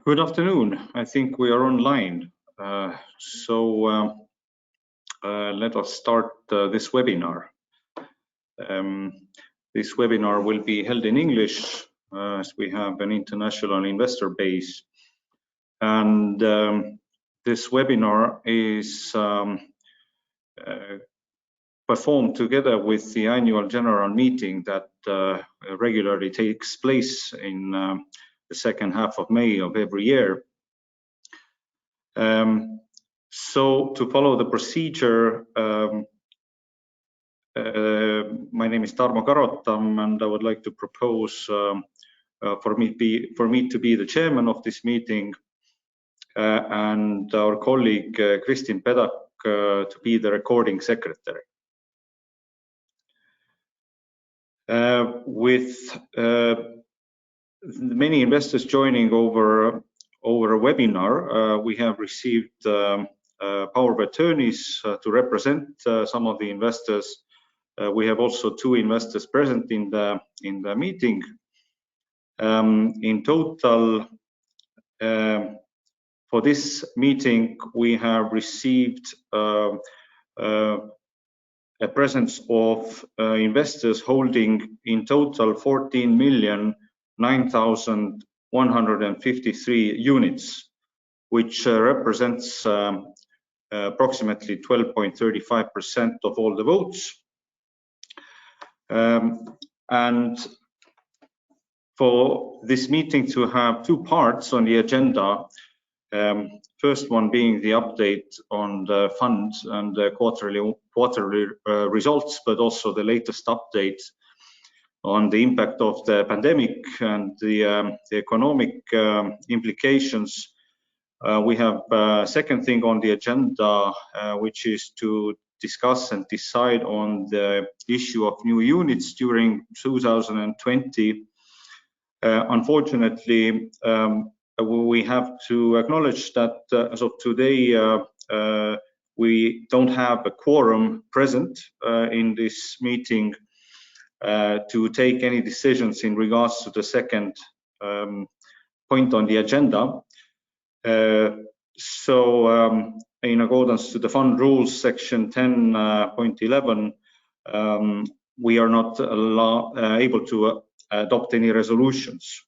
Good afternoon. I think we are online. Let us start this webinar. This webinar will be held in English as we have an international investor base. And this webinar is performed together with the annual general meeting that regularly takes place in the second half of May of every year. So to follow the procedure, my name is Tarmo Karotam, and I would like to propose for me to be the chairman of this meeting, and our colleague Kristin Pedak to be the recording secretary. With many investors joining over a webinar, we have received power of attorneys to represent some of the investors. We have also two investors present in the meeting. In total, for this meeting, we have received a presence of investors holding in total 14,009,153 units, which represents approximately 12.35% of all the votes. And for this meeting to have two parts on the agenda, first one being the update on the fund and the quarterly results, but also the latest update on the impact of the pandemic and the economic implications. We have a second thing on the agenda, which is to discuss and decide on the issue of new units during 2020. Unfortunately, we have to acknowledge that as of today, we don't have a quorum present in this meeting to take any decisions in regards to the second point on the agenda. In accordance to the fund rules section 10.11, we are not able to adopt any resolutions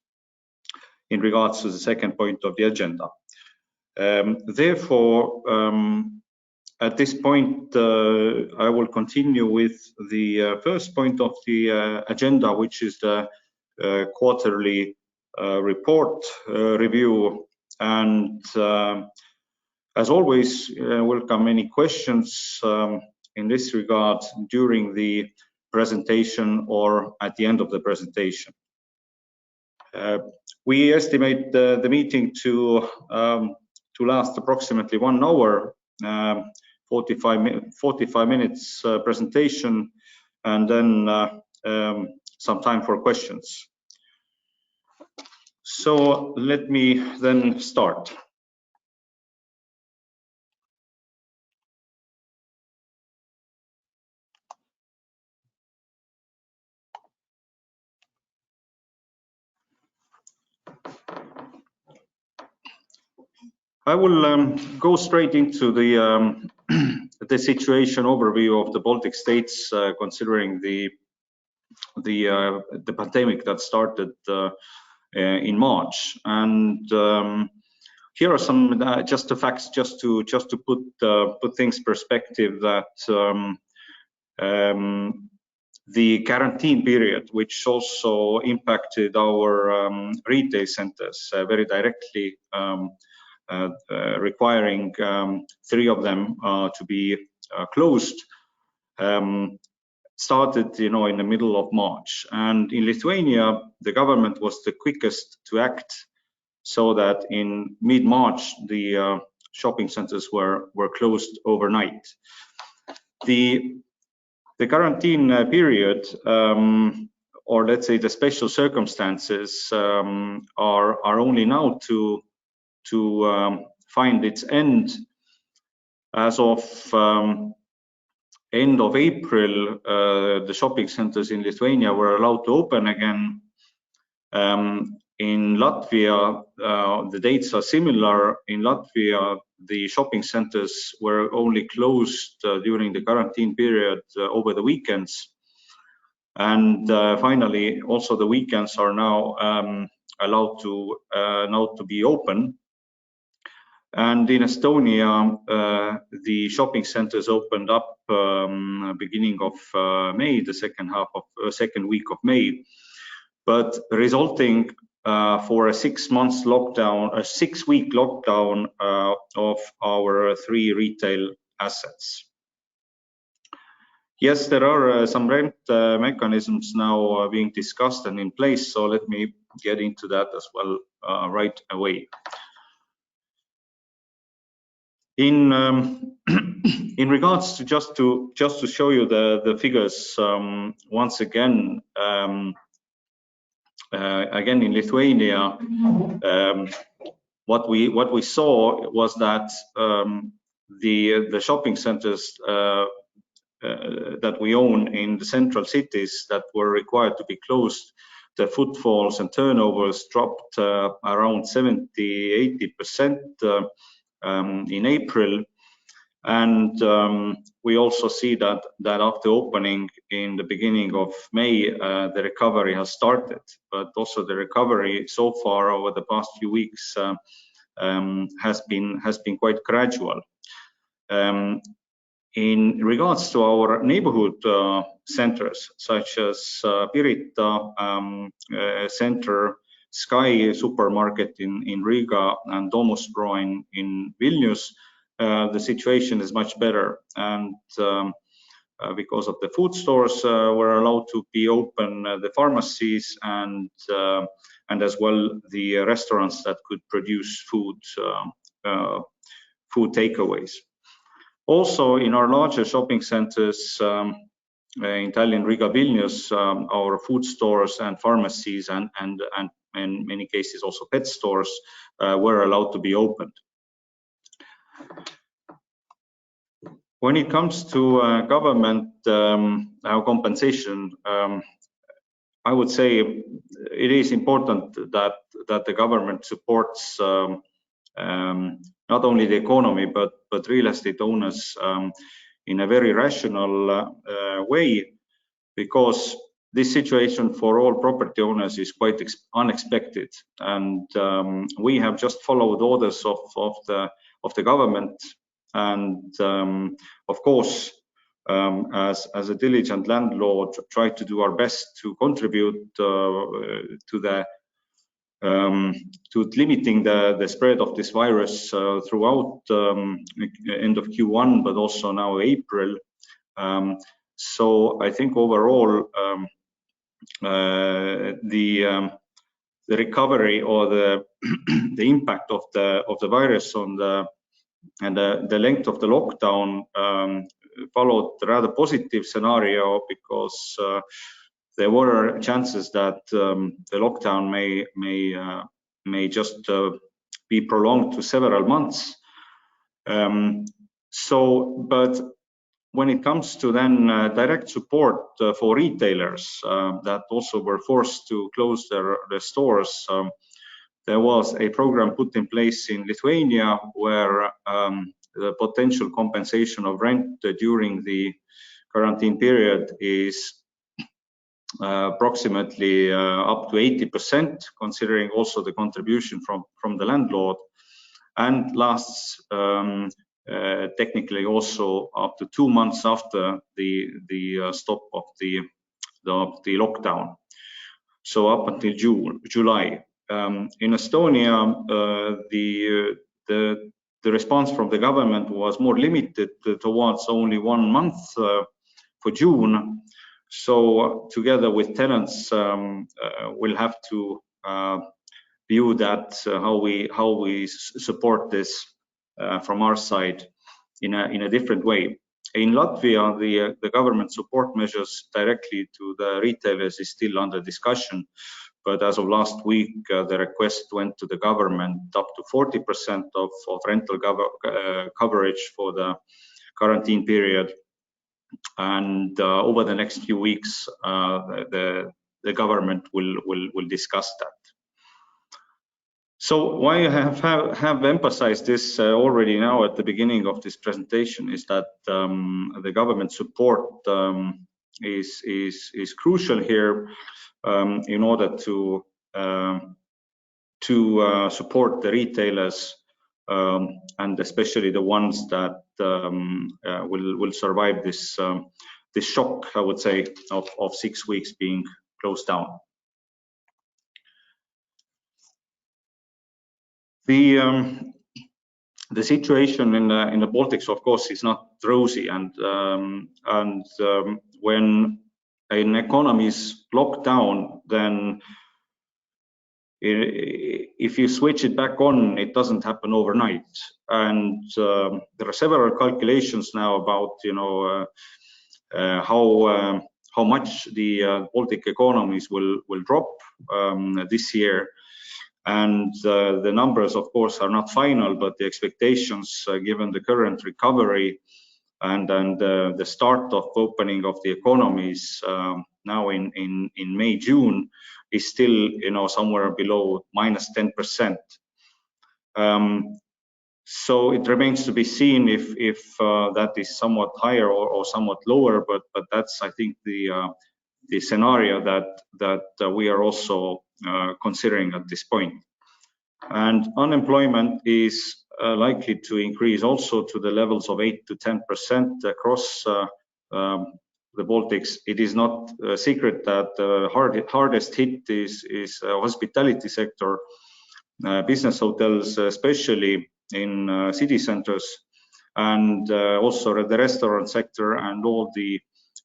in regards to the second point of the agenda. Therefore, at this point, I will continue with the first point of the agenda, which is the quarterly report review. And as always, welcome any questions in this regard during the presentation or at the end of the presentation. We estimate the meeting to last approximately 1 hour, 45 minutes presentation, and then some time for questions. So let me then start. I will go straight into the the situation overview of the Baltic states, considering the pandemic that started in March. And here are some just the facts, just to put things perspective, that the quarantine period, which also impacted our retail centers very directly, requiring 3 of them to be closed, started, in the middle of March. And in Lithuania, the government was the quickest to act, so that in mid-March the shopping centers were closed overnight. The quarantine period, or let's say the special circumstances, are only now to find its end. As of end of April, the shopping centers in Lithuania were allowed to open again, In Latvia, the dates are similar. In Latvia, the shopping centers were only closed during the quarantine period over the weekends. And finally, also the weekends are now allowed to be open. And in Estonia, the shopping centers opened up beginning of May, the second week of May, but resulting for a 6 months lockdown, a 6-week lockdown of our 3 retail assets. Yes, there are some rent mechanisms now being discussed and in place, so let me get into that as well right away. In in regards to just to show you the figures once again, again in Lithuania, what we saw was that the shopping centers that we own in the central cities that were required to be closed, the footfalls and turnovers dropped around 70–80% in April. And we also see that after opening in the beginning of May, the recovery has started, but also the recovery so far over the past few weeks has been quite gradual. In regards to our neighborhood centers, such as Pirita Center, Sky Supermarket in Riga, and Domus Pro in Vilnius, the situation is much better. And because of the food stores were allowed to be open, the pharmacies and as well the restaurants that could produce food takeaways. Also, in our larger shopping centers in Tallinn, Riga, Vilnius, our food stores and pharmacies and in many cases also pet stores were allowed to be opened. When it comes to government compensation, I would say it is important that the government supports not only the economy but real estate owners in a very rational way, because this situation for all property owners is quite unexpected, and we have just followed orders of the government, and of course as a diligent landlord try to do our best to contribute to limiting the spread of this virus throughout end of Q1, but also now April. So I think overall the recovery or the impact of the virus on the length of the lockdown followed a rather positive scenario, because there were chances that the lockdown may just be prolonged to several months. But when it comes to then direct support for retailers that also were forced to close their stores, there was a program put in place in Lithuania where the potential compensation of rent during the quarantine period is approximately up to 80%, considering also the contribution from the landlord, and lasts technically also up to 2 months after the stop of the lockdown, so up until July. In Estonia, the response from the government was more limited towards only 1 month for June. So together with tenants, we'll have to view that how we support this from our side in a different way. In Latvia, the government support measures directly to the retailers is still under discussion, but as of last week, the request went to the government up to 40% of rental coverage for the quarantine period. And over the next few weeks, the government will discuss that. So why I have emphasized this already now at the beginning of this presentation is that the government support is crucial here in order to support the retailers and especially the ones that will survive this this shock, I would say, of 6 weeks being closed down. The situation in the Baltics, of course, is not rosy, and when an economy is locked down, then if you switch it back on, it doesn't happen overnight. And there are several calculations now about, you know, how much the Baltic economies will drop this year. And the numbers, of course, are not final, but the expectations, given the current recovery and the start of opening of the economies now in May, June, is still, you know, somewhere below -10%. So it remains to be seen if that is somewhat higher or somewhat lower, but that's, I think, the scenario that we are also considering at this point. And unemployment is likely to increase also to the levels of 8 to 10% across the Baltics. It is not a secret that the hardest hit is hospitality sector, business hotels, especially in city centers, and also the restaurant sector and all the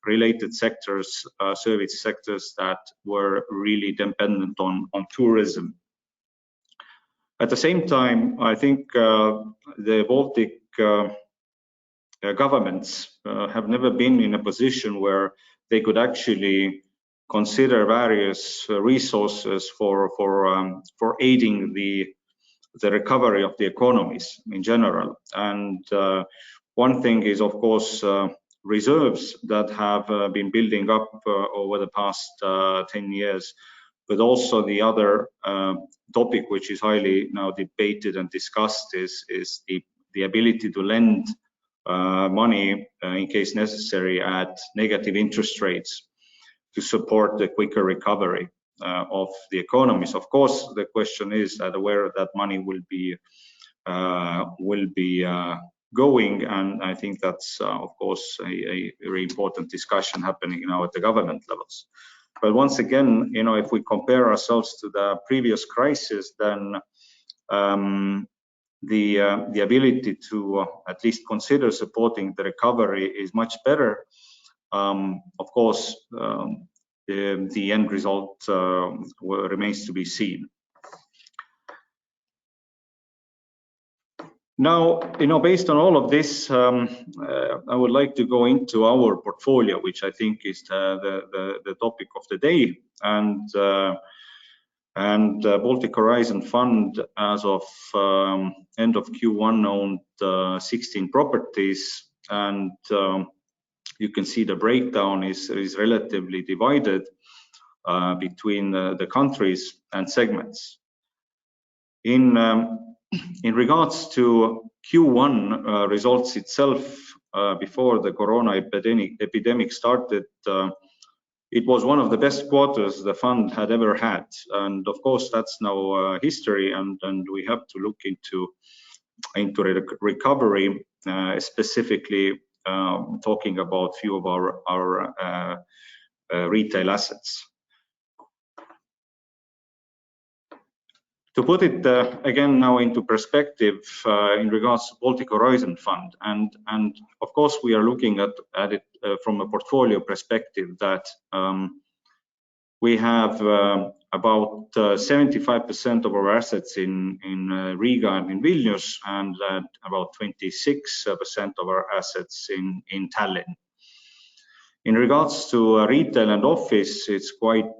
related sectors, service sectors that were really dependent on tourism. At the same time, I think the Baltic governments have never been in a position where they could actually consider various resources for aiding the recovery of the economies in general. And one thing is, of course, reserves that have been building up over the past 10 years. But also the other topic, which is highly now debated and discussed, is the ability to lend money in case necessary at negative interest rates to support the quicker recovery of the economies. Of course, the question is that where that money will be going, and I think that's of course a very important discussion happening now at the government levels. But once again, you know, if we compare ourselves to the previous crisis, then the ability to at least consider supporting the recovery is much better. Of course, the end result remains to be seen. Now, you know, based on all of this, I would like to go into our portfolio, which I think is the topic of the day. And Baltic Horizon Fund, as of end of Q1, owned 16 properties, and you can see the breakdown is relatively divided between the countries and segments. In regards to Q1 results itself, before the corona epidemic started, it was one of the best quarters the fund had ever had. And of course, that's now history, and we have to look into recovery, specifically talking about few of our retail assets. To put it again now into perspective in regards to Baltic Horizon Fund, and of course we are looking at it from a portfolio perspective, that we have about 75% of our assets in Riga and in Vilnius, and about 26% of our assets in Tallinn. In regards to retail and office, it's quite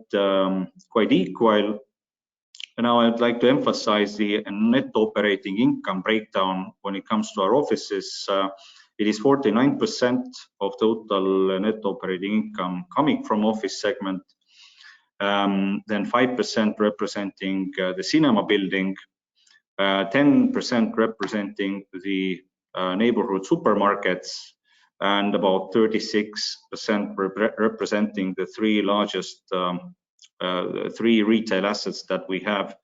equal. And now I'd like to emphasize the net operating income breakdown when it comes to our offices. It is 49% of total net operating income coming from office segment, then 5% representing the cinema building, 10% representing the neighborhood supermarkets, and about 36% representing the three largest three retail assets that we have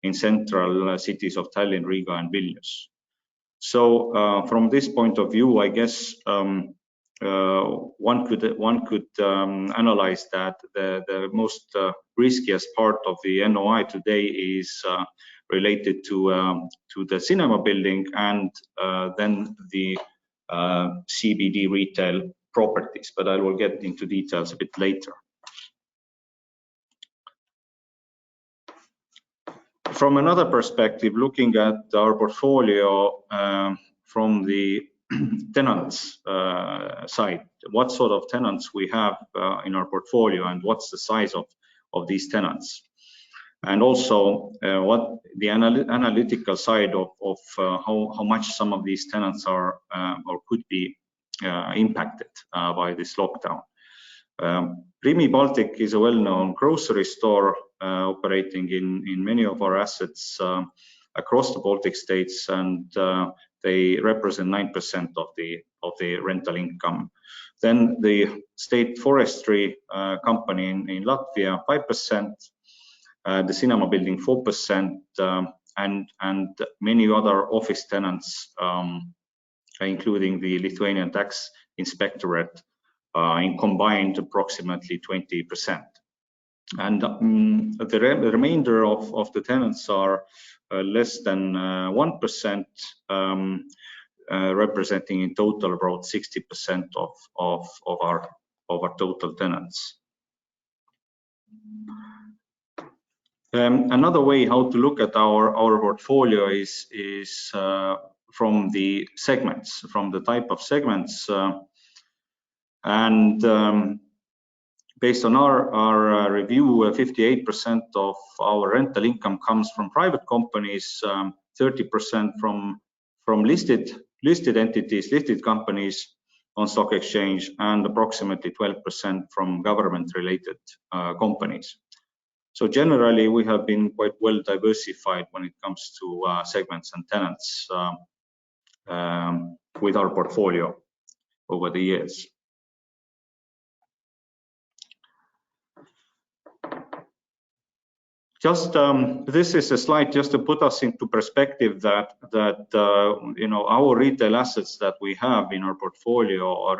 in central cities of Tallinn, Riga, and Vilnius. So from this point of view, I guess one could analyze that the most riskiest part of the NOI today is related to the cinema building and then the CBD retail properties, but I will get into details a bit later. From another perspective, looking at our portfolio from the tenants side, what sort of tenants we have in our portfolio and what's the size of these tenants, and also what the analytical side of how much some of these tenants are or could be impacted by this lockdown. Baltic is a well-known grocery store operating in many of our assets across the Baltic states, and they represent 9% of the rental income. Then the state forestry company in Latvia, 5%, the cinema building 4%, and many other office tenants, including the Lithuanian Tax Inspectorate, in combined approximately 20%. And the remainder of the tenants are less than 1%, representing in total about 60% of our total tenants. Another way how to look at our portfolio is from the segments, from the type of segments, and based on our review, 58% of our rental income comes from private companies, 30% from listed entities, listed companies on stock exchange, and approximately 12% from government-related companies. So generally, we have been quite well diversified when it comes to segments and tenants with our portfolio over the years. Just this is a slide just to put us into perspective that you know, our retail assets that we have in our portfolio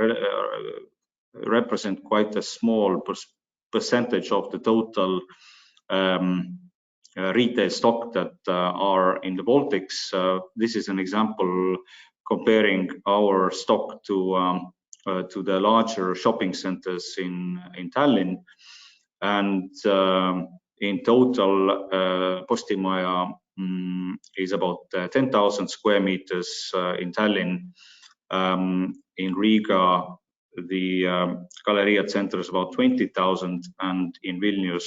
represent quite a small percentage of the total retail stock that are in the Baltics. This is an example comparing our stock to the larger shopping centers in Tallinn, and in total, Postimaja is about 10,000 square meters in Tallinn. In Riga, the Galleria Center is about 20,000, and in Vilnius,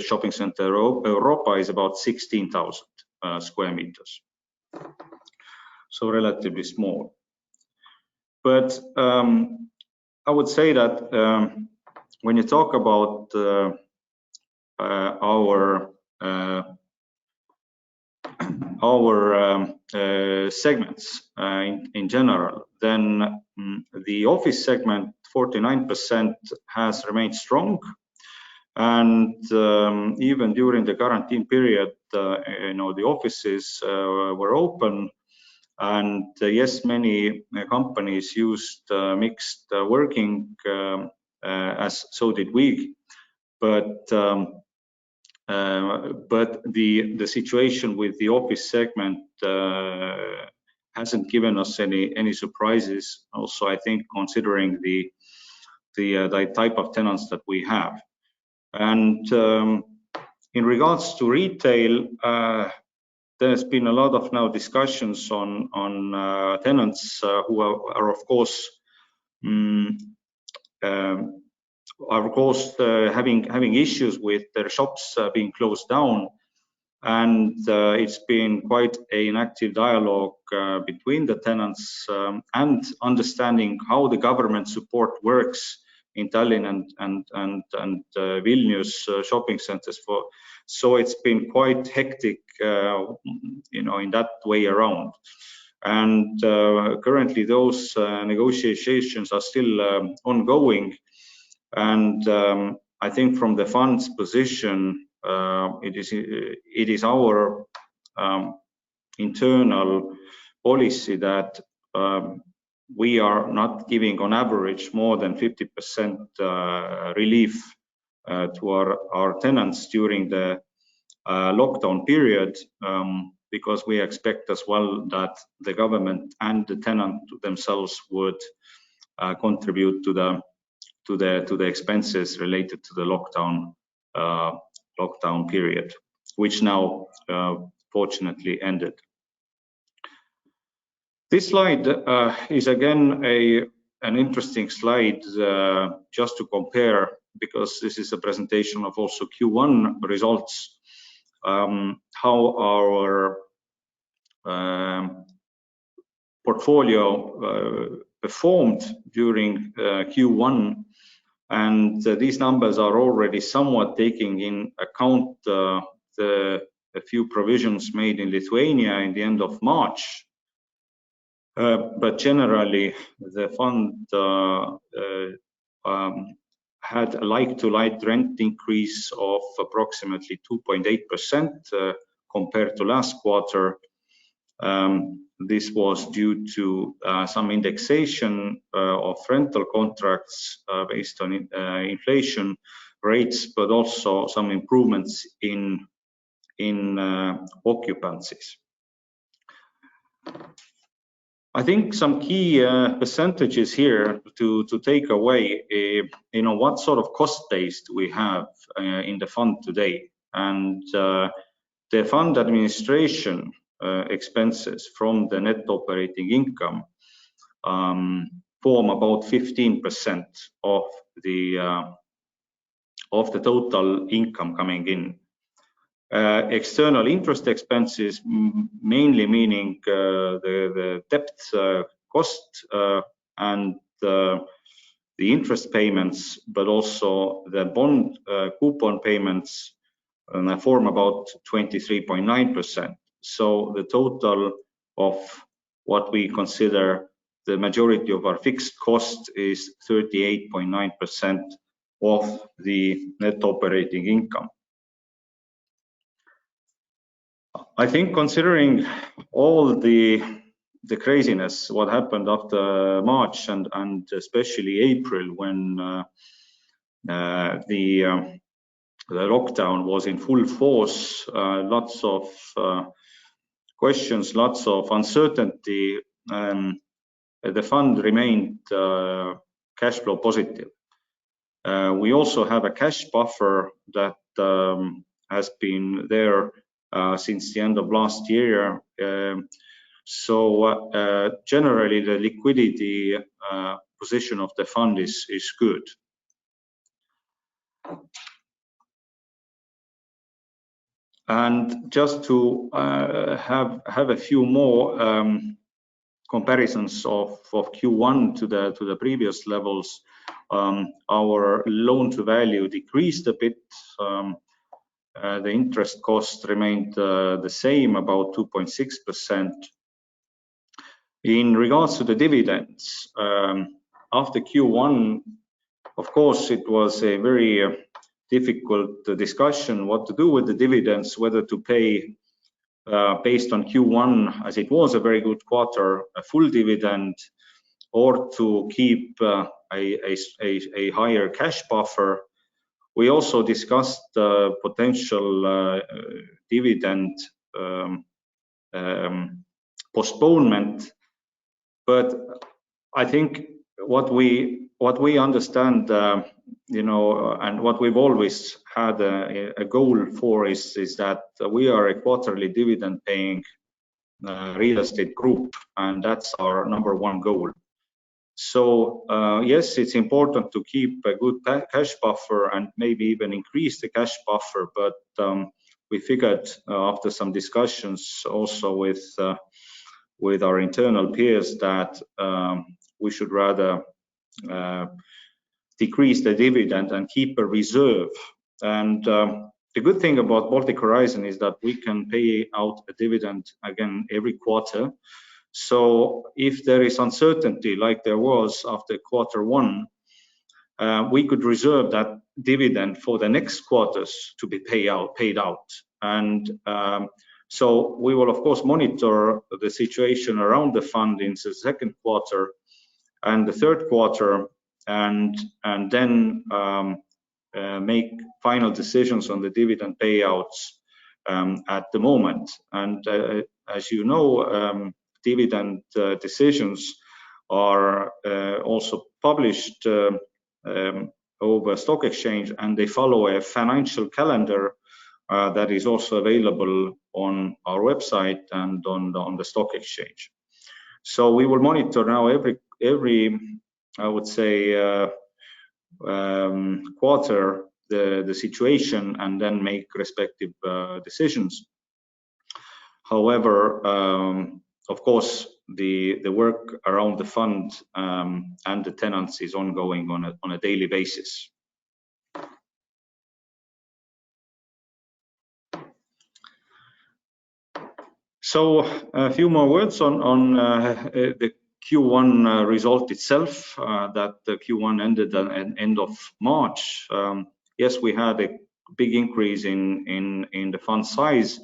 shopping center Europa is about 16,000 square meters. So relatively small. But I would say that when you talk about our segments in general, then the office segment, 49%, has remained strong, and even during the quarantine period, you know, the offices were open, and yes, many companies used mixed working, as so did we, but the situation with the office segment hasn't given us any surprises. Also, I think considering the type of tenants that we have, and in regards to retail, there's been a lot of now discussions on tenants who are of course having issues with their shops being closed down, and it's been quite an active dialogue between the tenants and understanding how the government support works in Tallinn and Vilnius shopping centers So it's been quite hectic, in that way around. And currently those negotiations are still ongoing. And I think from the fund's position, it is our internal policy that we are not giving on average more than 50% relief to our tenants during the lockdown period, because we expect as well that the government and the tenant themselves would contribute to the expenses related to the lockdown period, which now fortunately ended. This slide is again an interesting slide just to compare, because this is a presentation of also Q1 results, how our portfolio performed during Q1, and these numbers are already somewhat taking in account the few provisions made in Lithuania in the end of March. But generally, the fund had a like-to-like rent increase of approximately 2.8% compared to last quarter. This was due to some indexation of rental contracts based on inflation rates, but also some improvements in occupancies. I think some key percentages here to take away, what sort of cost base do we have in the fund today. And the fund administration expenses from the net operating income form about 15% of the total income coming in. External interest expenses, mainly meaning the debt cost and the interest payments, but also the bond coupon payments, form about 23.9%. So the total of what we consider the majority of our fixed cost is 38.9% of the net operating income. I think considering all the craziness, what happened after March and especially April, when the lockdown was in full force, lots of questions, lots of uncertainty, the fund remained cash flow positive. We also have a cash buffer that has been there since the end of last year. So generally the liquidity position of the fund is good. And just to have a few more comparisons of Q1 to the previous levels, our loan to value decreased a bit. The interest cost remained the same, about 2.6%. In regards to the dividends, after Q1, of course, it was a very difficult discussion what to do with the dividends, whether to pay based on Q1, as it was a very good quarter, a full dividend, or to keep a higher cash buffer. We also discussed potential dividend postponement, but I think what we understand, and what we've always had a goal for is that we are a quarterly dividend paying real estate group, and that's our #1 goal. So yes, it's important to keep a good cash buffer and maybe even increase the cash buffer, but we figured after some discussions also with our internal peers that we should rather decrease the dividend and keep a reserve. And The good thing about Baltic Horizon is that we can pay out a dividend again every quarter. So if there is uncertainty like there was after Q1, we could reserve that dividend for the next quarters to be paid out. And so we will of course monitor the situation around the fund in the second quarter and the third quarter, and then make final decisions on the dividend payouts at the moment. And as you know, dividend decisions are also published over stock exchange, and they follow a financial calendar that is also available on our website and on the stock exchange. So we will monitor now every I would say quarter the situation and then make respective decisions. However, of course, the work around the fund and the tenants is ongoing on a daily basis. So a few more words on the Q1 result itself. That the Q1 ended at the end of March. Yes, we had a big increase in the fund size.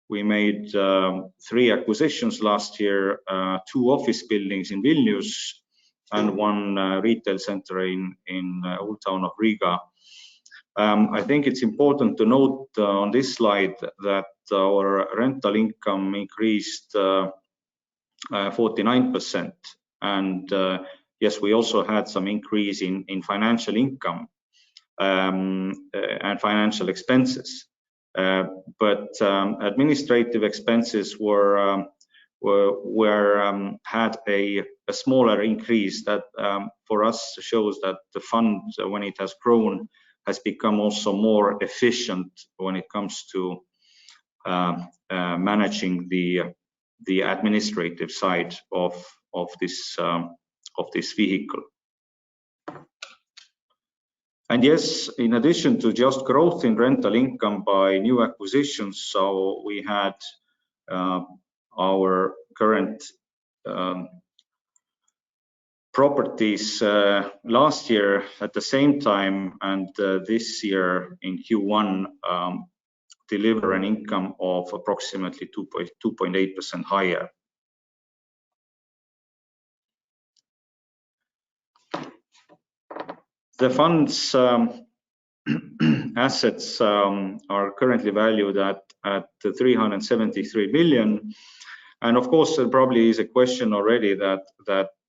We made 3 acquisitions last year, 2 office buildings in Vilnius and 1 retail center in Old Town of Riga. I think it's important to note on this slide that our rental income increased 49%, and yes, we also had some increase in financial income and financial expenses. But administrative expenses had a smaller increase. That for us shows that the fund, when it has grown, has become also more efficient when it comes to managing the administrative side of this vehicle. And yes, in addition to just growth in rental income by new acquisitions, so we had our current properties last year at the same time, and this year in Q1 deliver an income of approximately 2.8% higher. The fund's assets are currently valued at 373 million, and of course there probably is a question already that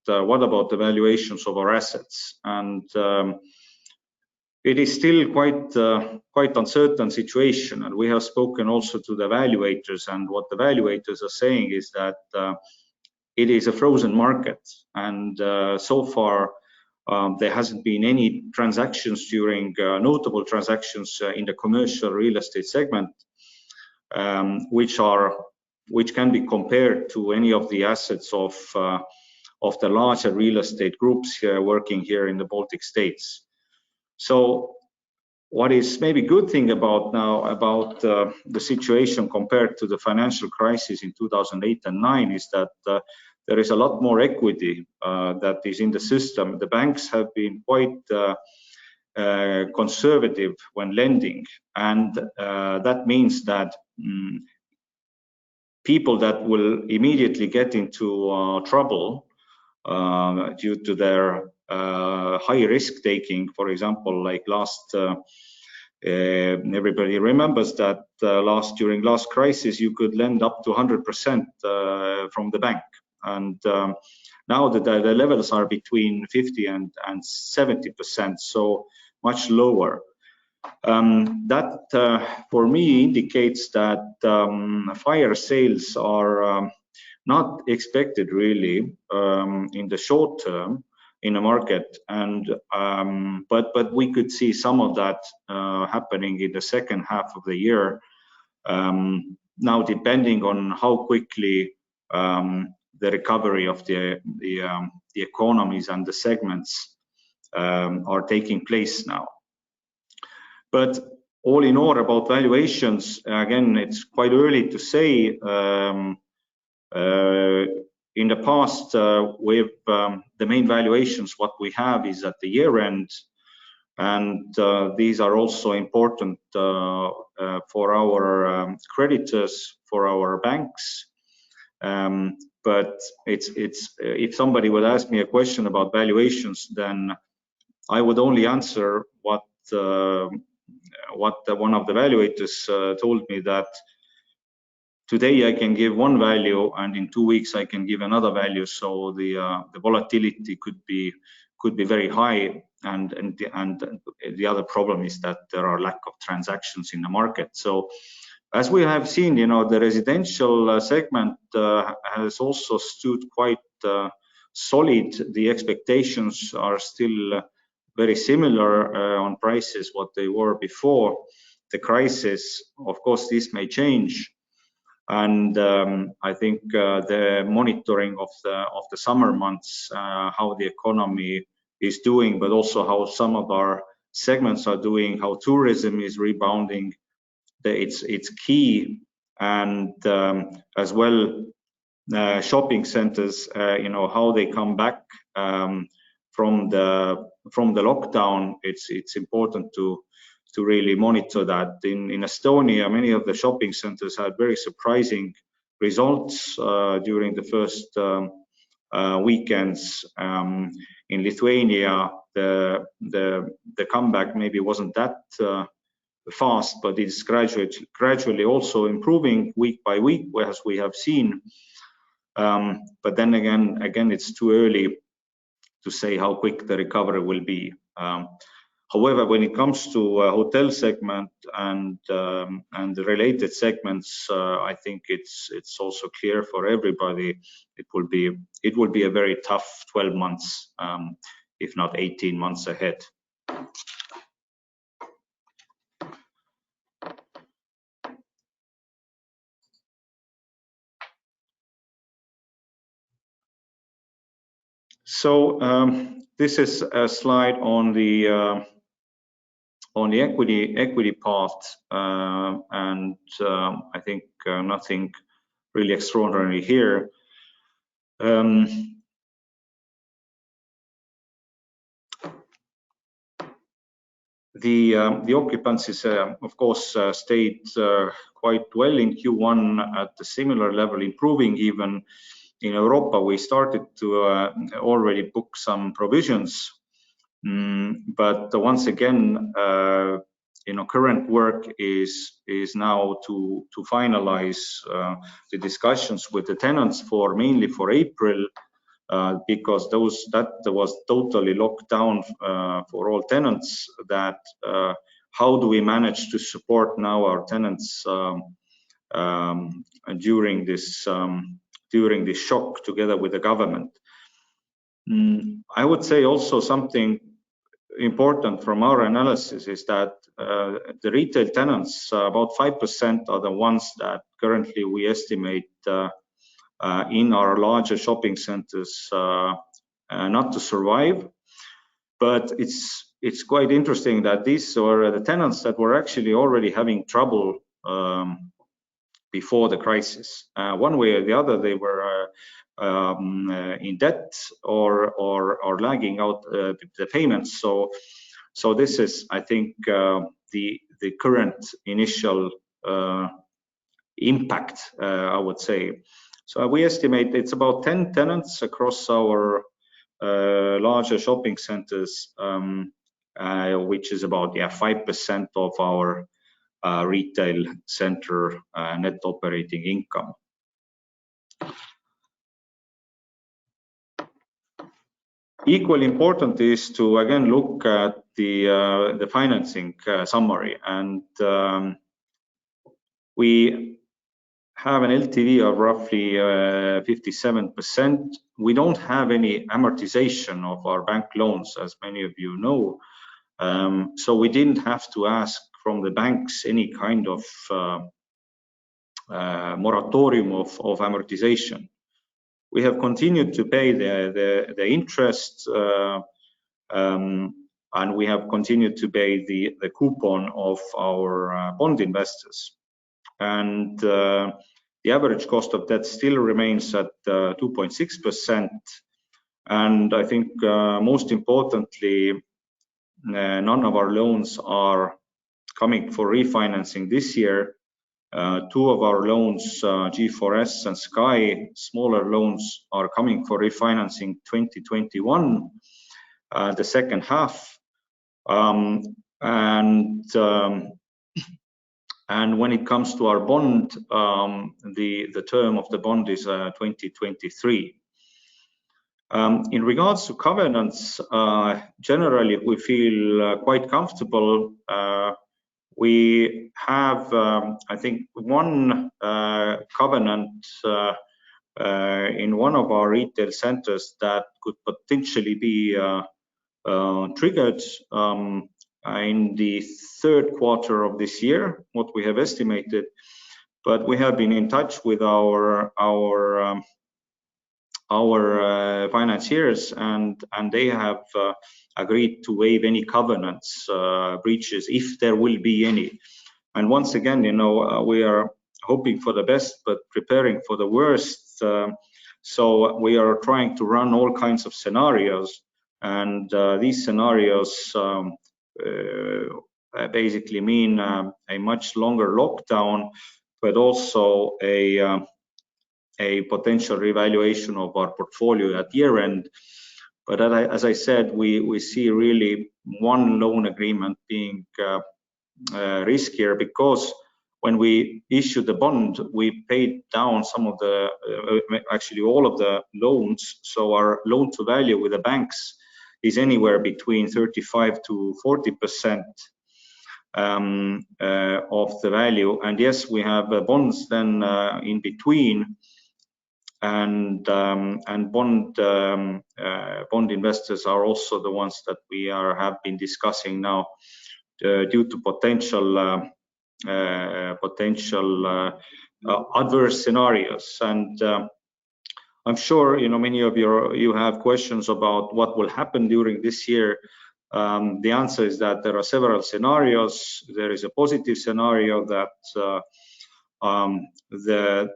what about the valuations of our assets? And it is still quite uncertain situation, and we have spoken also to the evaluators, and what the evaluators are saying is that it is a frozen market, and so far there hasn't been any transactions during notable transactions in the commercial real estate segment, which can be compared to any of the assets of the larger real estate groups here working here in the Baltic states. So what is maybe good thing about the situation compared to the financial crisis in 2008 and 2009 is that there is a lot more equity that is in the system. The banks have been quite conservative when lending, and that means that people that will immediately get into trouble due to their high risk taking, for example, like everybody remembers that during last crisis you could lend up to 100% from the bank, and now the levels are between 50 and 70%, so much lower. That for me indicates that fire sales are not expected really in the short term in the market, and but we could see some of that happening in the second half of the year. Now, depending on how quickly the recovery of the economies and the segments are taking place now. But all in all, about valuations, again, it's quite early to say. In the past, with the main valuations, what we have is at the year end, and these are also important for our creditors, for our banks. But it's if somebody would ask me a question about valuations, then I would only answer what one of the evaluators told me, that today I can give one value and in 2 weeks I can give another value. So the volatility could be very high, and the other problem is that there are lack of transactions in the market. So as we have seen, the residential segment has also stood quite solid. The expectations are still very similar on prices what they were before the crisis. Of course, this may change, and I think the monitoring of the summer months, how the economy is doing, but also how some of our segments are doing, how tourism is rebounding, it's key. And as well, shopping centers, how they come back from the lockdown. It's important to really monitor that. In Estonia, many of the shopping centers had very surprising results during the first weekends. In Lithuania, the comeback maybe wasn't that fast, but it's gradually also improving week by week, as we have seen. But then again, it's too early to say how quick the recovery will be. However, when it comes to hotel segment and the related segments, I think it's also clear for everybody it will be a very tough 12 months, if not 18 months ahead. So this is a slide on the equity part, and I think nothing really extraordinary here. The occupancies, of course, stayed quite well in Q1 at a similar level, improving even. In Europa, we started to already book some provisions, but once again, current work is now to finalize the discussions with the tenants mainly for April, because that was totally locked down for all tenants. That how do we manage to support now our tenants during this shock together with the government? I would say also something important from our analysis is that the retail tenants, about 5% are the ones that currently we estimate in our larger shopping centers not to survive. But it's quite interesting that these are the tenants that were actually already having trouble before the crisis. One way or the other, they were in debt or lagging out the payments. So this is, I think, the current initial impact, I would say. So we estimate it's about 10 tenants across our larger shopping centers, which is about 5% of our retail center net operating income. Equally important is to again look at the financing summary, and we have an LTV of roughly 57%. We don't have any amortization of our bank loans, as many of you know, so we didn't have to ask from the banks any kind of moratorium of amortization. We have continued to pay the interest. and we have continued to pay the coupon of our bond investors. And the average cost of debt still remains at 2.6%. And I think most importantly, none of our loans are coming for refinancing this year. Two of our loans, G4S and Sky, smaller loans, are coming for refinancing 2021, the second half. And when it comes to our bond, the term of the bond is 2023. In regards to covenants, generally we feel quite comfortable. We have, I think, one covenant in one of our retail centers that could potentially be triggered in the third quarter of this year, what we have estimated. But we have been in touch with our financiers, and they have agreed to waive any covenants breaches if there will be any. And once again, you know, we are hoping for the best but preparing for the worst. So we are trying to run all kinds of scenarios, and these scenarios basically mean a much longer lockdown, but also a potential revaluation of our portfolio at year end. But as I said, we see really one loan agreement being riskier, because when we issued the bond, we paid down some of the, actually all of the loans. So our loan to value with the banks is anywhere between 35 to 40% of the value. And yes, we have bonds then in between. And bond investors are also the ones that we have been discussing now due to potential adverse scenarios. And I'm sure, you know, many of you have questions about what will happen during this year. The answer is that there are several scenarios. There is a positive scenario that the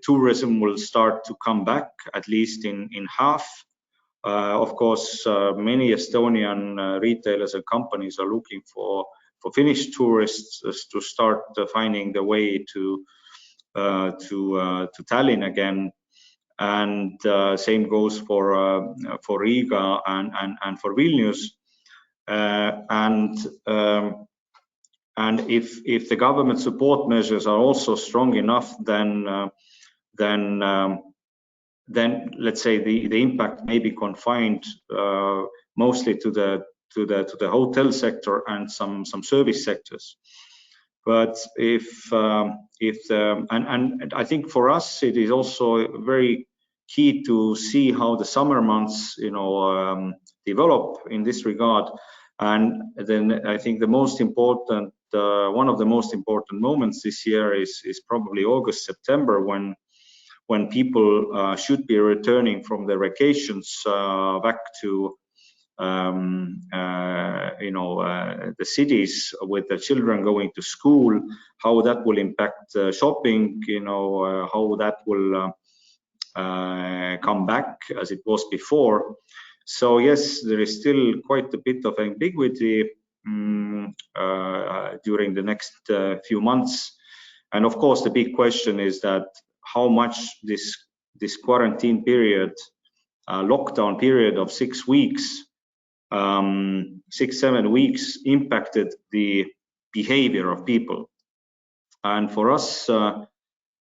tourism will start to come back, at least in half. Of course, many Estonian retailers and companies are looking for Finnish tourists to start finding the way to Tallinn again, and same goes for Riga and for Vilnius. And if the government support measures are also strong enough, then let's say the impact may be confined mostly to the hotel sector and some service sectors. But and I think for us it is also very key to see how the summer months, you know, develop in this regard. And then I think the most important, one of the most important moments this year is probably August, September, when people should be returning from their vacations back to you know, the cities with the children going to school, how that will impact shopping, you know, how that will come back as it was before. So yes, there is still quite a bit of ambiguity during the next few months. And of course, the big question is that how much this quarantine period, lockdown period of 6 weeks, 6-7 weeks, impacted the behavior of people. And for us,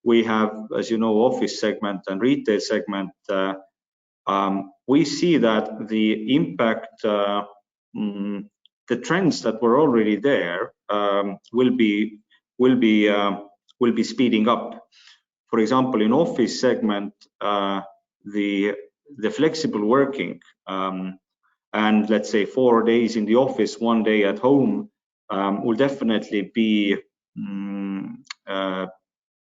we have, as you know, office segment and retail segment. We see that the impact, the trends that were already there, will be speeding up. For example, in office segment, the flexible working and let's say 4 days in the office, 1 day at home will definitely be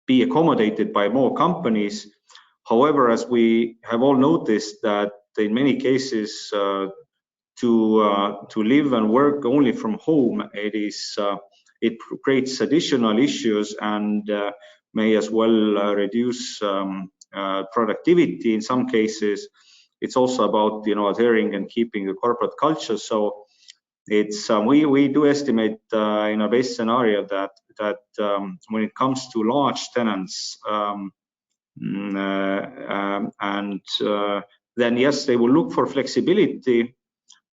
accommodated by more companies. However, as we have all noticed that in many cases, to live and work only from home, it creates additional issues and may as well reduce productivity in some cases. It's also about adhering and keeping the corporate culture. So it's we do estimate in a base scenario that when it comes to large tenants then yes, they will look for flexibility,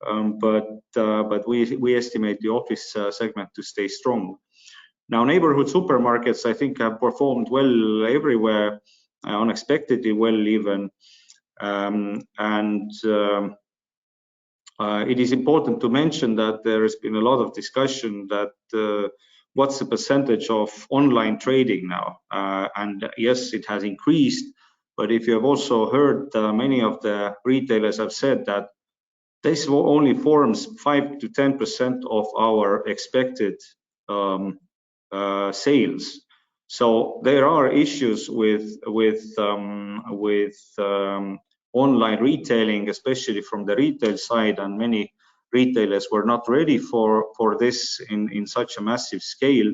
but we estimate the office segment to stay strong. Now, neighborhood supermarkets, I think, have performed well everywhere, unexpectedly well even, it is important to mention that there has been a lot of discussion that what's the percentage of online trading now, and yes, it has increased, but if you have also heard, many of the retailers have said that this only forms 5 to 10% of our expected sales. So there are issues with online retailing, especially from the retail side, and many retailers were not ready for this in such a massive scale.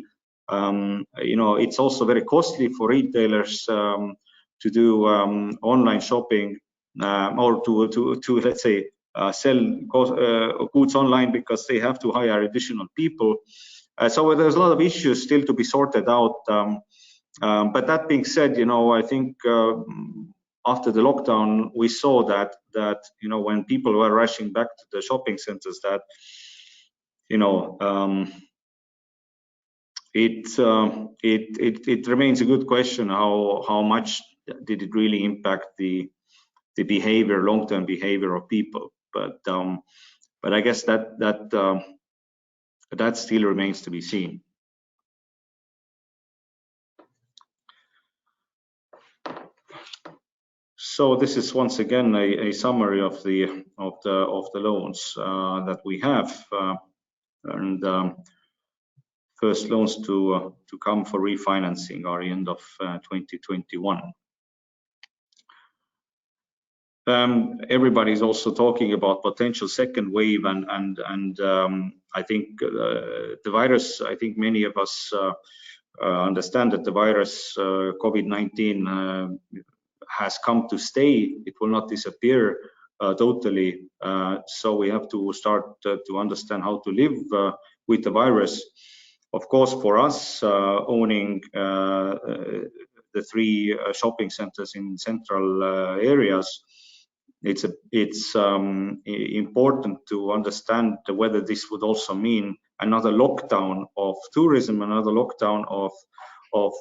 It's also very costly for retailers to do online shopping or to let's say sell goods online, because they have to hire additional people. So there's a lot of issues still to be sorted out. But that being said, I think after the lockdown, we saw that when people were rushing back to the shopping centers, that it remains a good question how much did it really impact the behavior, long-term behavior of people. But I guess that still remains to be seen. So this is once again a summary of the loans that we have, and first loans to come for refinancing are end of 2021. Everybody's also talking about potential second wave, and I think the virus. I think many of us understand that the virus COVID-19 has come to stay. It will not disappear totally. So we have to start to understand how to live with the virus. Of course, for us owning the 3 shopping centers in central areas, it's important to understand whether this would also mean another lockdown of tourism, another lockdown of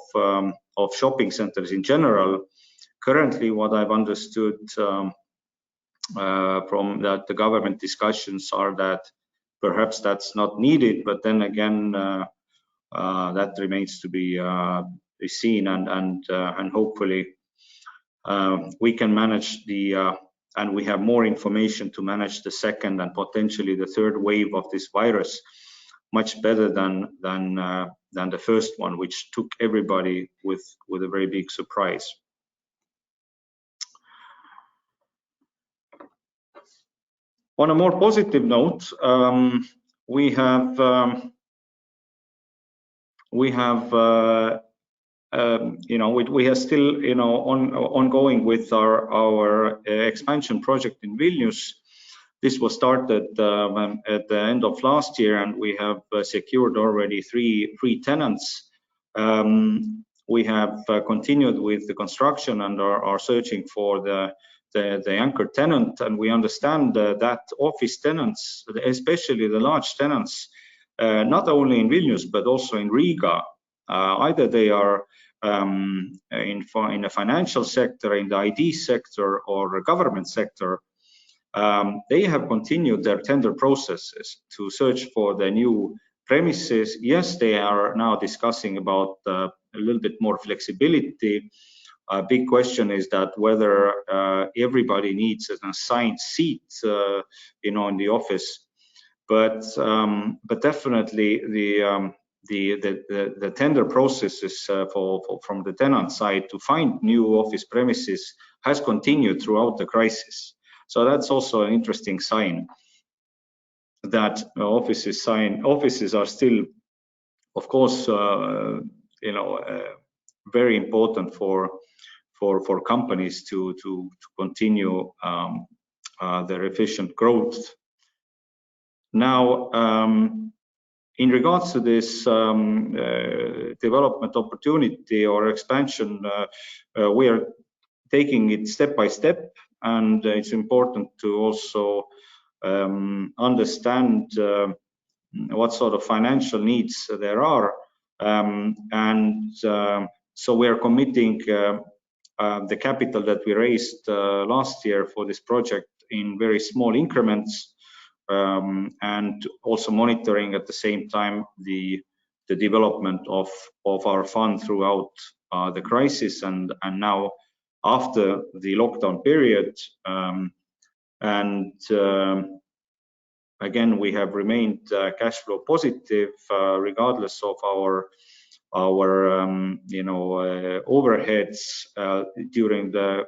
shopping centers in general. Currently, what I've understood from the government discussions are that perhaps that's not needed, but then again, that remains to be seen, and hopefully we can manage and we have more information to manage the second and potentially the third wave of this virus much better than the first one, which took everybody with a very big surprise. On a more positive note, we have still ongoing with our expansion project in Vilnius. This was started at the end of last year, and we have secured already three tenants. We have continued with the construction and are searching for the anchor tenant, and we understand that office tenants, especially the large tenants, not only in Vilnius but also in Riga, either they are in the financial sector, in the ID sector, or government sector, they have continued their tender processes to search for the new premises. Yes, they are now discussing about a little bit more flexibility. A big question is that whether everybody needs an assigned seat, in the office. But definitely the tender processes from the tenant side to find new office premises has continued throughout the crisis. So that's also an interesting sign. that offices are still, of course, very important for companies to continue their efficient growth. Now, in regards to this development opportunity or expansion, we are taking it step by step, and it's important to also understand what sort of financial needs there are, so we are committing the capital that we raised last year for this project in very small increments, and also monitoring at the same time the development of our fund throughout the crisis and now after the lockdown period. Again, we have remained cash flow positive regardless of our overheads during the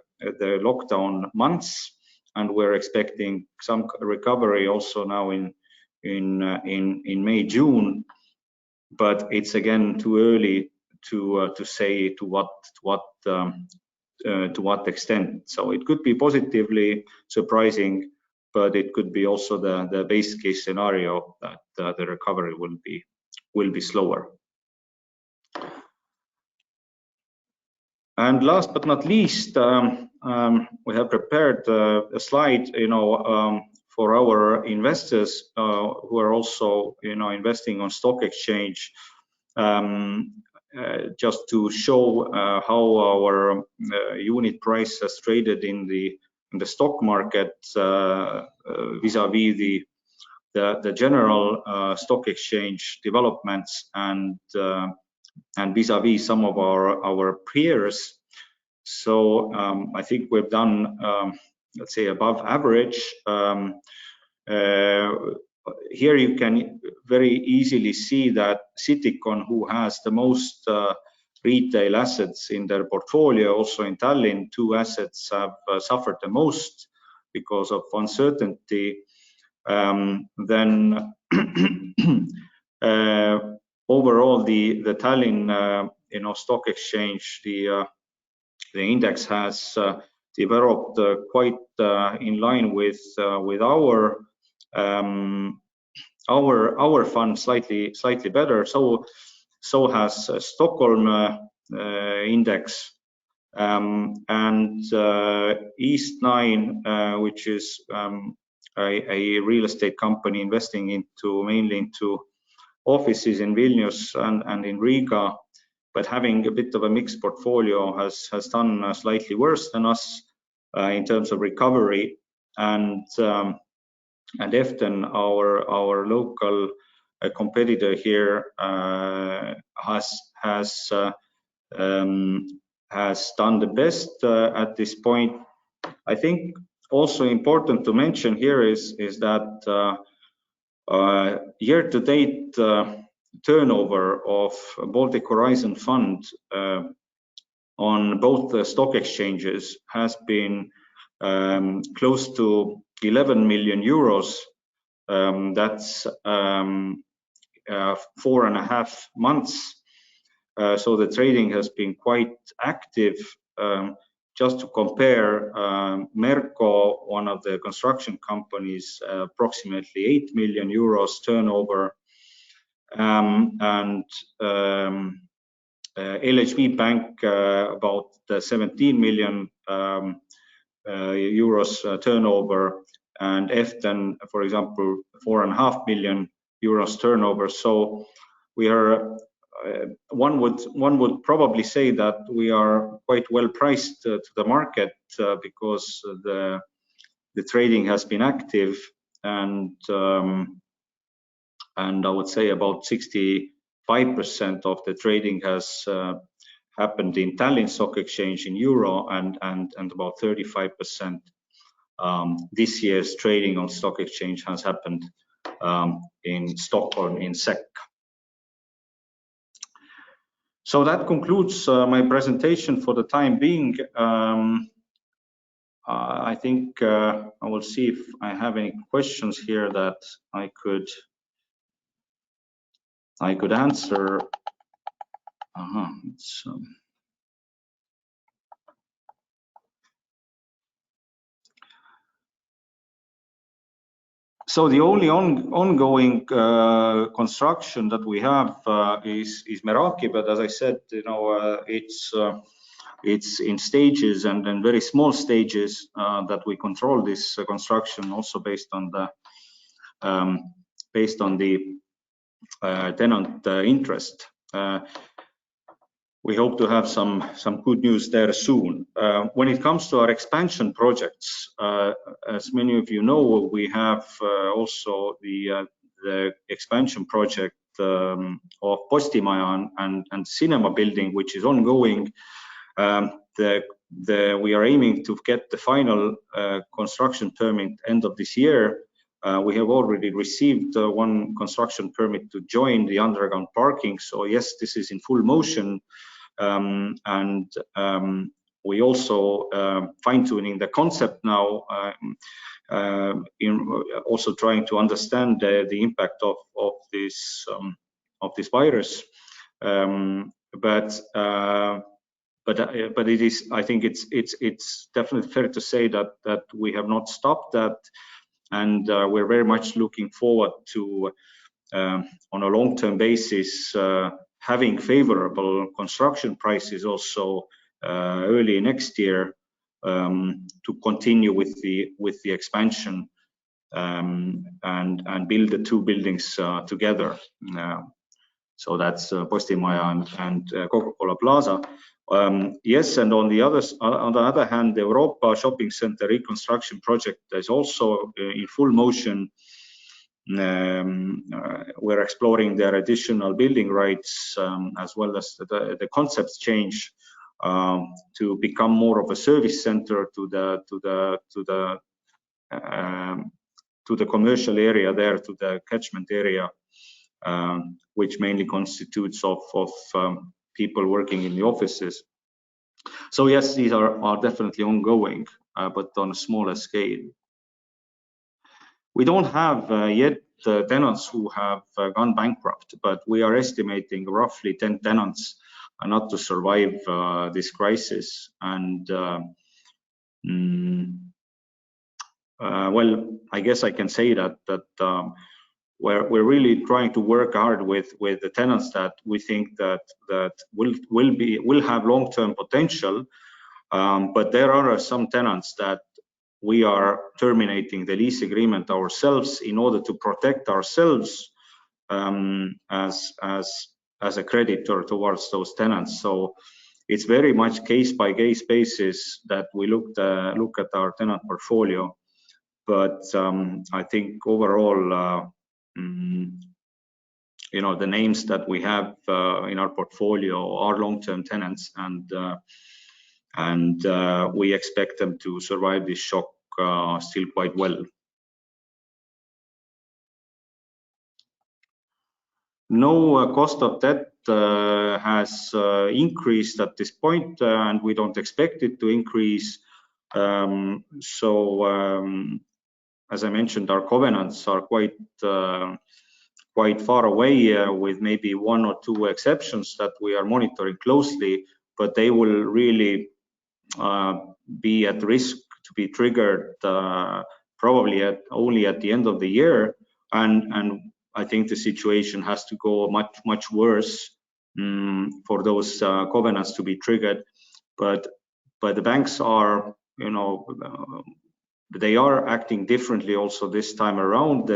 lockdown months, and we're expecting some recovery also now in May, June, but it's again too early to say to what extent. So it could be positively surprising, but it could be also the base case scenario that the recovery will be slower. And last but not least, we have prepared a slide, for our investors who are also, investing on stock exchange, just to show how our unit price has traded in the stock market vis-a-vis the general stock exchange developments and vis-a-vis some of our peers. So I think we've done, let's say, above average. Here you can very easily see that Citycon, who has the most retail assets in their portfolio, also in Tallinn, 2 assets have suffered the most because of uncertainty. Then overall, the Tallinn stock exchange, the index has developed quite in line with our fund, slightly better. So has Stockholm index, and East 9, which is a real estate company investing mainly into offices in Vilnius and in Riga, but having a bit of a mixed portfolio, has done slightly worse than us in terms of recovery. And Eften, our local competitor here, has done the best at this point. I think also important to mention here is that year-to-date turnover of Baltic Horizon Fund on both the stock exchanges has been close to 11 million euros. That's 4.5 months. So the trading has been quite active. Just to compare, Merko, one of the construction companies, approximately 8 million euros turnover, and LHV Bank about 17 million euros turnover, and Eften, for example, 4.5 million euros turnover. So we are, one would probably say that we are quite well priced to the market because the trading has been active, and I would say about 65% of the trading has happened in Tallinn Stock Exchange in euro, and about 35% this year's trading on stock exchange has happened in Stockholm in SEK. So that concludes my presentation for the time being. I think I will see if I have any questions here that I could answer. So the only ongoing construction that we have is Meraki, but as I said, it's in stages and very small stages that we control this construction, also based on the tenant interest. We hope to have some good news there soon. When it comes to our expansion projects, as many of you know, we have also the expansion project of Postimaja and Cinema building, which is ongoing. We are aiming to get the final construction permit end of this year. We have already received one construction permit to join the underground parking. So yes, this is in full motion. We also fine-tuning the concept now, in also trying to understand the impact of this virus. But it is, I think it's definitely fair to say that we have not stopped that, and we're very much looking forward to on a long-term basis having favorable construction prices also early next year to continue with the expansion and build the two buildings together. So that's Postimaja and Coca-Cola Plaza. Yes, and on the other hand, the Europa Shopping Center reconstruction project is also in full motion. We're exploring their additional building rights as well as the concepts change to become more of a service center to the commercial area there, to the catchment area, which mainly constitutes of people working in the offices. So yes, these are definitely ongoing, but on a smaller scale. We don't have yet tenants who have gone bankrupt, but we are estimating roughly 10 tenants not to survive this crisis. And well, I guess I can say that we're really trying to work hard with the tenants that we think that will have long-term potential. But there are some tenants that we are terminating the lease agreement ourselves in order to protect ourselves as a creditor towards those tenants. So it's very much case-by-case basis that we look at our tenant portfolio. But I think overall, the names that we have in our portfolio are long-term tenants, and we expect them to survive this shock still quite well. No cost of debt has increased at this point, and we don't expect it to increase. As I mentioned, our covenants are quite far away, with maybe one or two exceptions that we are monitoring closely, but they will really be at risk to be triggered probably only at the end of the year, and I think the situation has to go much worse for those covenants to be triggered. But the banks are, they are acting differently also this time around.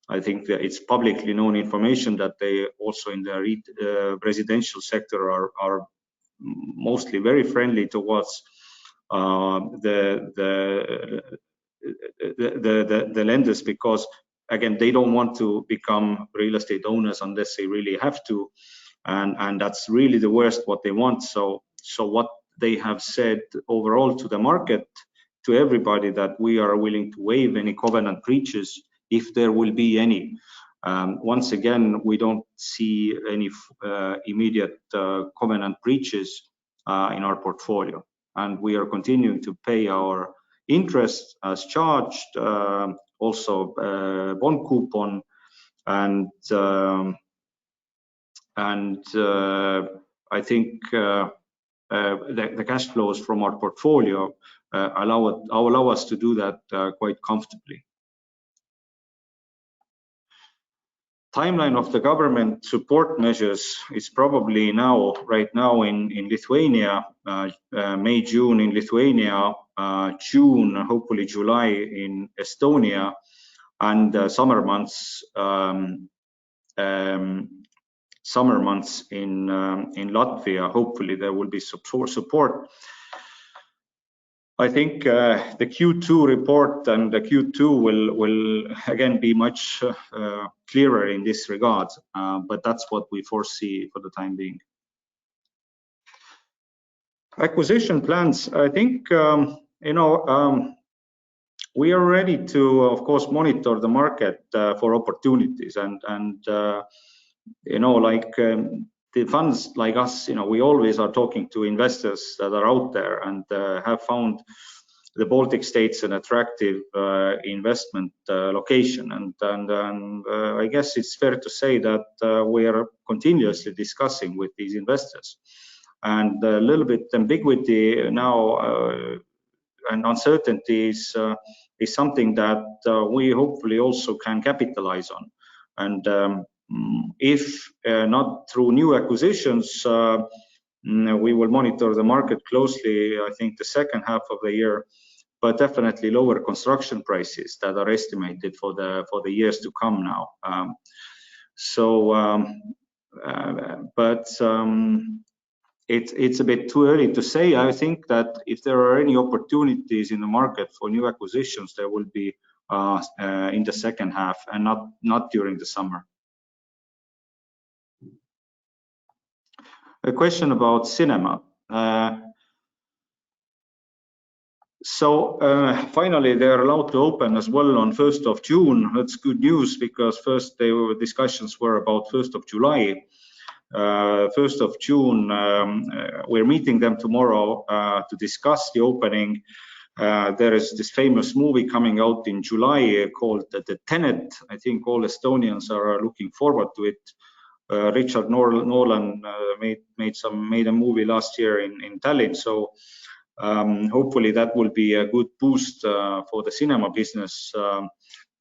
I think that it's publicly known information that they also in the residential sector are mostly very friendly towards the lenders, because again, they don't want to become real estate owners unless they really have to, and that's really the worst what they want. So what they have said overall to the market, to everybody, that we are willing to waive any covenant breaches if there will be any. Once again, we don't see any immediate covenant breaches in our portfolio, and we are continuing to pay our interest as charged, also bond coupon, and I think the cash flows from our portfolio allow us to do that quite comfortably. Timeline of the government support measures is probably right now in Lithuania, May, June in Lithuania, June, hopefully July in Estonia, and summer months in Latvia. Hopefully there will be support. I think the Q2 report and the Q2 will again be much clearer in this regard, but that's what we foresee for the time being. Acquisition plans, I think, we are ready to, of course, monitor the market for opportunities, and the funds like us, we always are talking to investors that are out there and have found the Baltic states an attractive investment location. And I guess it's fair to say that we are continuously discussing with these investors. And a little bit ambiguity now and uncertainty is something that we hopefully also can capitalize on. And if not through new acquisitions, we will monitor the market closely, I think, the second half of the year, but definitely lower construction prices that are estimated for the years to come now. It's a bit too early to say. I think that if there are any opportunities in the market for new acquisitions, there will be in the second half and not during the summer. A question about cinema. Finally, they are allowed to open as well on 1st of June. That's good news, because first discussions were about 1st of July. 1st of June, we're meeting them tomorrow to discuss the opening. There is this famous movie coming out in July called The Tenet. I think all Estonians are looking forward to it. Richard Nolan made a movie last year in Tallinn, so hopefully that will be a good boost for the cinema business.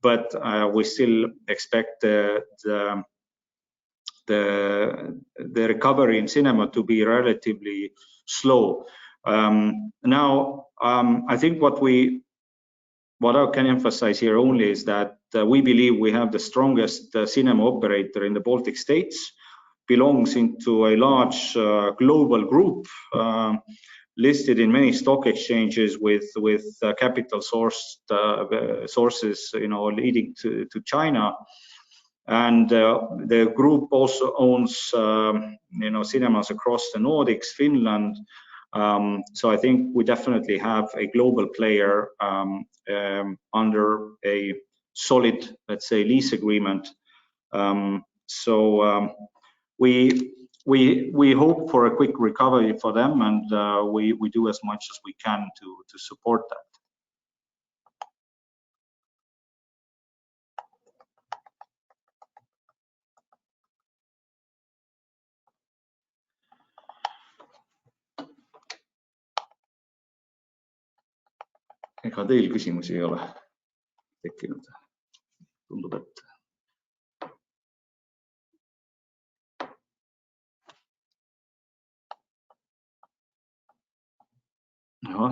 But we still expect the recovery in cinema to be relatively slow. Now, I think what I can emphasize here only is that we believe we have the strongest cinema operator in the Baltic states, belongs into a large global group, listed in many stock exchanges with capital sources, leading to China. And the group also owns, cinemas across the Nordics, Finland. So I think we definitely have a global player under a solid, let's say, lease agreement. We hope for a quick recovery for them, and we do as much as we can to support that. Ega teil küsimusi ei ole tekkinud? Tundub, et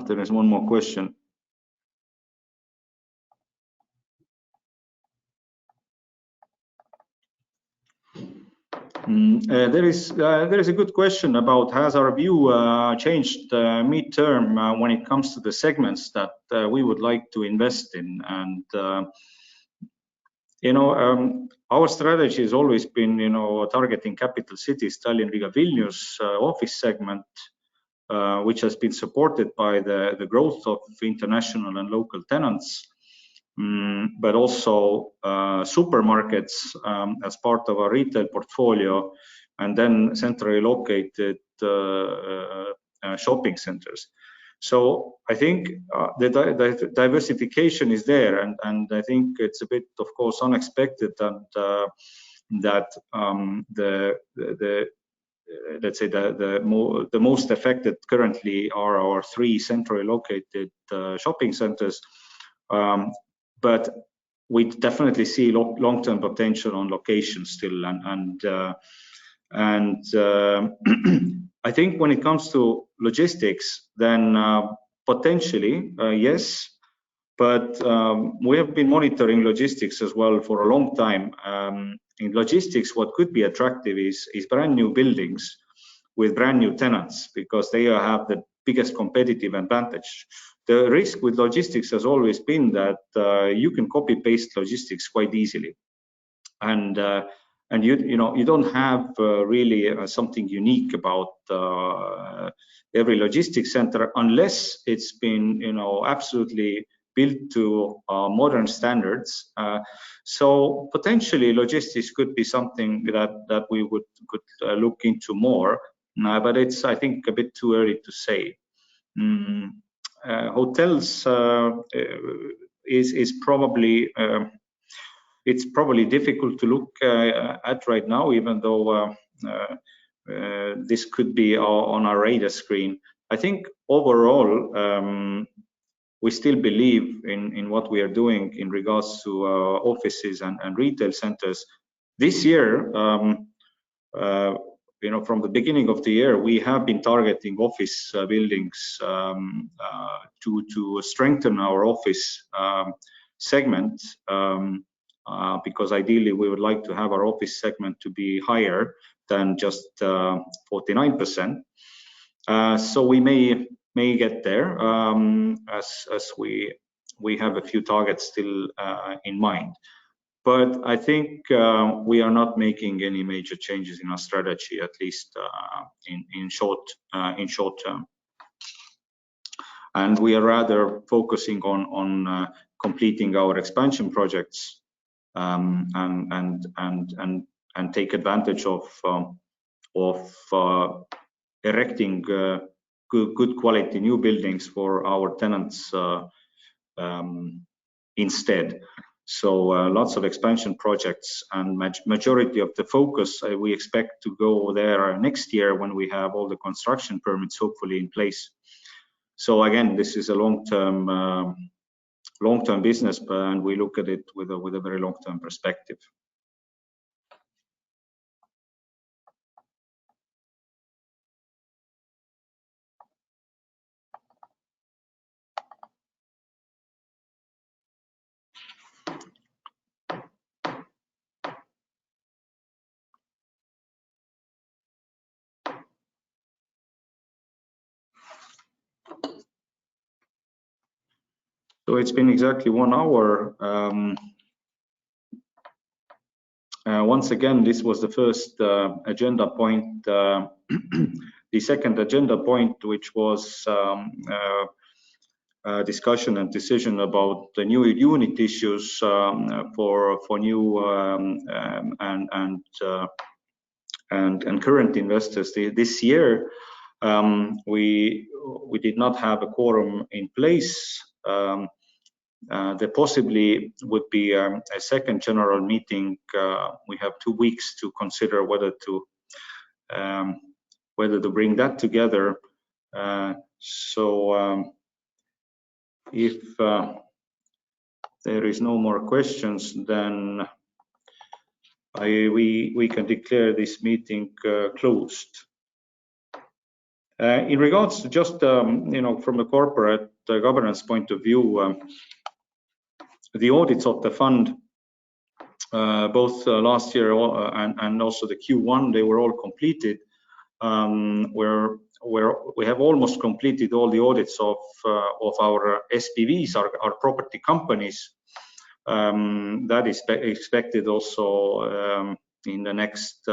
there is one more question. There is a good question about, has our view changed mid-term when it comes to the segments that we would like to invest in. And our strategy has always been targeting capital cities, Tallinn, Riga, Vilnius, office segment, which has been supported by the growth of international and local tenants, but also supermarkets as part of our retail portfolio, and then centrally located shopping centers. So I think the diversification is there, and I think it's a bit, of course, unexpected that let's say the most affected currently are our 3 centrally located shopping centers, but we definitely see long-term potential on location still, and I think when it comes to logistics, then potentially yes, but we have been monitoring logistics as well for a long time. In logistics, what could be attractive is brand new buildings with brand new tenants, because they have the biggest competitive advantage. The risk with logistics has always been that you can copy paste logistics quite easily, and you don't have really something unique about every logistics center unless it's been absolutely built to modern standards. So potentially logistics could be something that we could look into more, but it's, I think, a bit too early to say. Hotels is probably it's probably difficult to look at right now, even though this could be on our radar screen. I think overall, we still believe in what we are doing in regards to offices and retail centers. This year, from the beginning of the year, we have been targeting office buildings to strengthen our office segment, because ideally we would like to have our office segment to be higher than just 49%. So we may get there, as we have a few targets still in mind. But I think we are not making any major changes in our strategy, at least in short term. And we are rather focusing on completing our expansion projects and take advantage of erecting good quality new buildings for our tenants instead. So lots of expansion projects, and majority of the focus we expect to go there next year when we have all the construction permits hopefully in place. So again, this is a long-term business, and we look at it with a very long-term perspective. So it's been exactly 1 hour. Once again, this was the first agenda point. The second agenda point, which was discussion and decision about the new unit issues for new and current investors this year. We did not have a quorum in place. There possibly would be a second general meeting. We have 2 weeks to consider whether to bring that together. So if there is no more questions, then we can declare this meeting closed. In regards to just from the corporate governance point of view, the audits of the fund, both last year and also the Q1, they were all completed. We have almost completed all the audits of our SPVs, our property companies. That is expected also in the next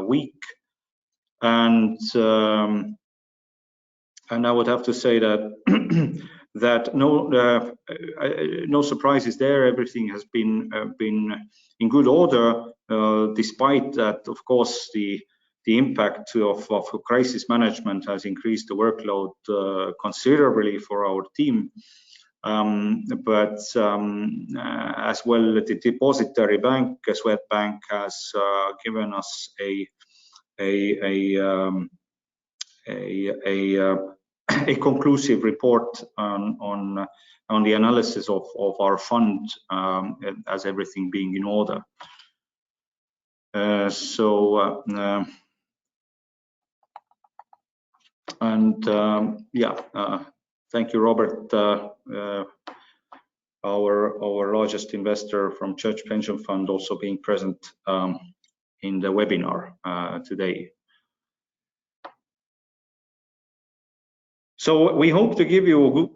week, and I would have to say that that no surprises there. Everything has been in good order, despite that, of course, the the impact of crisis management has increased the workload considerably for our team. But as well, the depository bank, Swedbank, has given us a conclusive report on the analysis of our fund, as everything being in order. Thank you, Robert, our largest investor from Church Pension Fund, also being present in the webinar today. So we hope to give you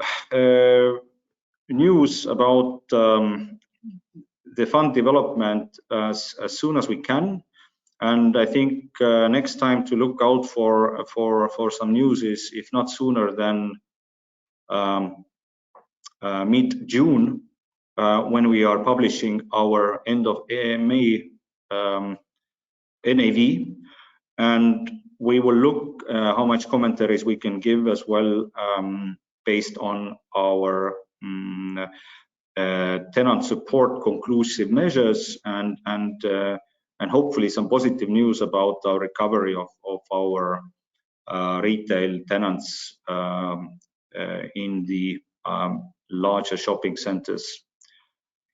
news about the fund development as soon as we can. And I think next time to look out for some news is, if not sooner, than mid-June, when we are publishing our end of May NAV, and we will look how much commentaries we can give as well, based on our tenant support conclusive measures, and hopefully some positive news about our recovery of our retail tenants in the larger shopping centers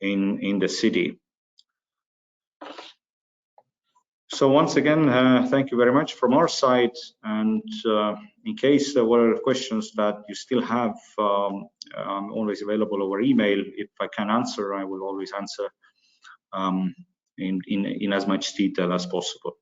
in the city. So once again, thank you very much from our side, and in case there were questions that you still have, I'm always available over email. If I can answer, I will always answer in as much detail as possible.